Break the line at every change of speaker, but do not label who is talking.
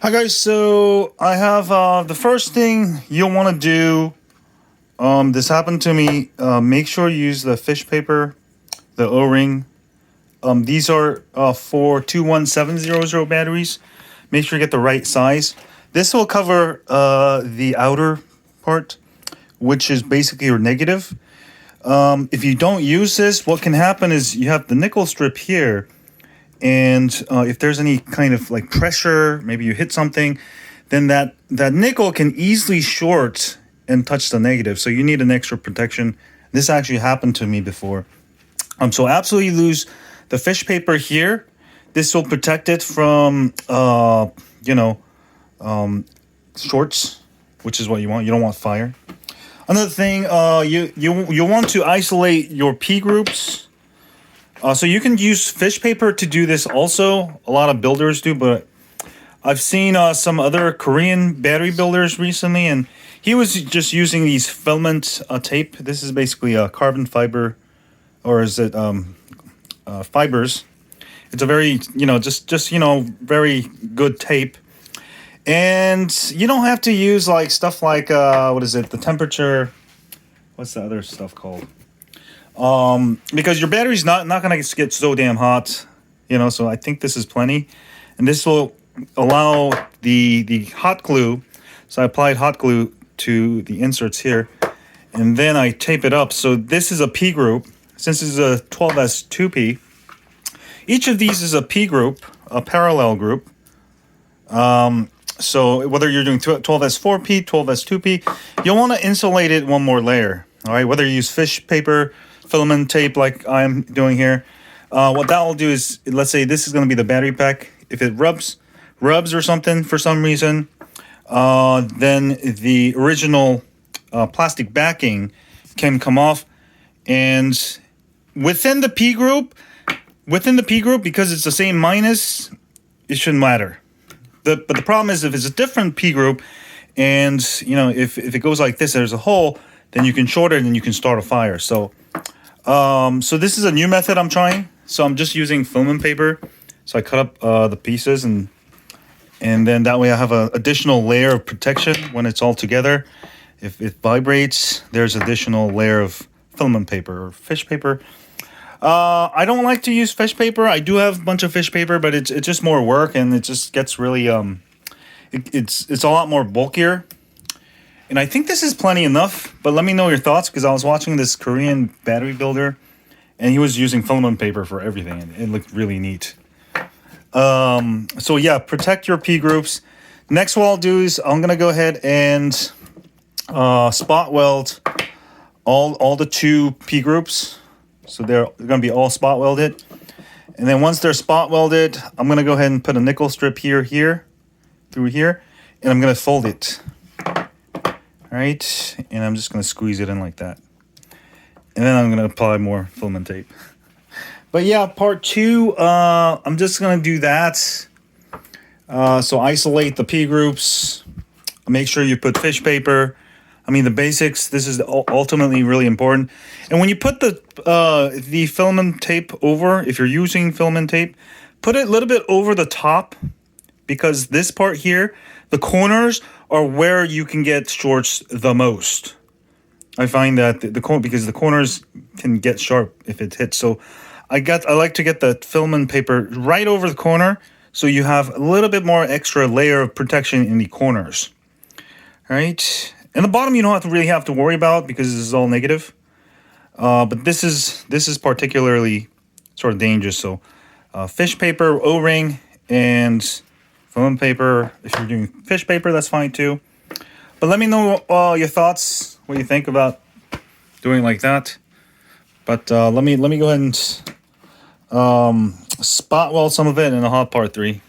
Hi guys, so I have the first thing you'll want to do, this happened to me, make sure you use the fish paper, the O-ring. These are for 21700 batteries. Make sure you get the right size. This will cover the outer part, which is basically your negative. If you don't use this, what can happen is you have the nickel strip here. And if there's any kind of like pressure, maybe you hit something, then that nickel can easily short and touch the negative. So you need an extra protection. This actually happened to me before. So absolutely lose the fish paper here. This will protect it from, shorts, which is what you want. You don't want fire. Another thing, you want to isolate your P groups. So you can use fish paper to do this also. A lot of builders do, but I've seen some other Korean battery builders recently, and he was just using these filament tape. This is basically a carbon fiber, or is it fibers? It's a very, very good tape. And you don't have to use like stuff like, the temperature, what's the other stuff called? Because your battery's not gonna get so damn hot, so I think this is plenty. And this will allow the hot glue. So I applied hot glue to the inserts here, and then I tape it up. So this is a P group. Since this is a 12S2P, each of these is a P group, a parallel group. So whether you're doing 12S4P, 12S2P, you'll want to insulate it one more layer. All right, whether you use fish paper, filament tape like I'm doing here, what that will do is, let's say this is going to be the battery pack. If it rubs or something for some reason, then the original plastic backing can come off. And within the P group, because it's the same minus, it shouldn't matter. But the problem is if it's a different P group, and if it goes like this, there's a hole, then you can short it and you can start a fire. So this is a new method I'm trying. So I'm just using filament paper. So I cut up the pieces, and then that way I have an additional layer of protection when it's all together. If it vibrates, there's additional layer of filament paper or fish paper. I don't like to use fish paper. I do have a bunch of fish paper, but it's just more work, and it just gets really it's a lot more bulkier. And I think this is plenty enough, but let me know your thoughts, because I was watching this Korean battery builder, and he was using filament paper for everything, and it looked really neat. So yeah, protect your P groups. Next, what I'll do is I'm gonna go ahead and spot weld all the two P groups. So they're gonna be all spot welded. And then once they're spot welded, I'm gonna go ahead and put a nickel strip here, through here, and I'm gonna fold it. All right, and I'm just gonna squeeze it in like that. And then I'm gonna apply more filament tape. But yeah, part two, I'm just gonna do that. So isolate the P groups. Make sure you put fish paper. I mean, the basics, this is ultimately really important. And when you put the filament tape over, if you're using filament tape, put it a little bit over the top, because this part here, the corners are where you can get shorts the most. I find that because the corners can get sharp if it hits. So I like to get the filament paper right over the corner, so you have a little bit more extra layer of protection in the corners. All right. And the bottom you don't really have to worry about, because this is all negative. But this is particularly sort of dangerous. So fish paper, O-ring, and filament paper. If you're doing fish paper, that's fine too. But let me know your thoughts, what you think about doing like that. But let me go ahead and spot weld some of it in a hot part 3.